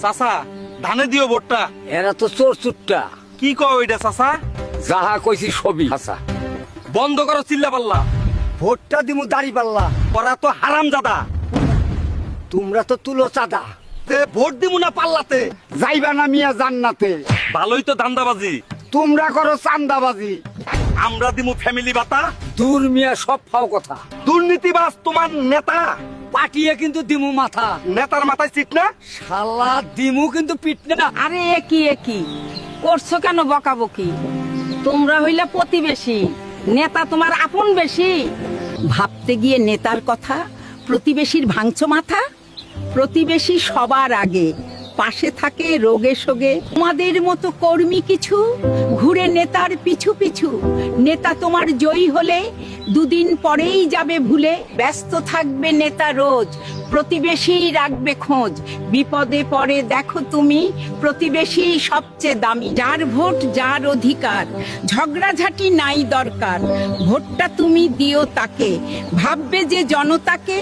চাচা ধানে দিও ভোটটা। এরা তো চোর চুট্টা। কি কও এটা চাচা? যাহা কইছি সবই হাসা। বন্ধ করো চিল্লা পাল্লা। ভোটটা দিমু দাড়ি পাল্লা। ওরা তো হারামজাদা। তোমরা তো তুলো চাঁদা। ভোট দিমু না পাল্লাতে। যাইবা না মিয়া জান্নাতে। ভালোই তো দান্দাবাজি। তোমরা করো চান্দাবাজি। আমরা দিমু ফ্যামিলি ভাতা। দূর মিয়া সব ফাও কথা। দুর্নীতিবাজ তোমার নেতা। পাটিয়ে কিন্তু দিমু মাথা। নেতার মাথায় চিট না। শালা দিমু কিন্তু পিট না। আরে একই করছো কেন বকাবকি? তোমরা হইলা প্রতিবেশী, নেতা তোমার আপন বেশি। ভাবতে গিয়ে নেতার কথা, প্রতিবেশীর ভাঙছো মাথা। প্রতিবেশী সবার আগে, পাশে থাকে রোগে শোগে। তোমাদের মতো কর্মী কিছু ঘুরে নেতার পিছু পিছু। নেতা তোমার জয়ী হলে দুদিন পরেই যাবে ভুলে। ব্যস্ত থাকবে নেতা রোজ, প্রতিবেশী রাখবে খোঁজ। বিপদে পড়ে দেখো তুমি, প্রতিবেশী সবচেয়ে দামি। যার ভোট যার অধিকার, ঝগড়াঝাটি নাই দরকার। ভোটটা তুমি দিও তাকে, ভাববে যে জনতাকে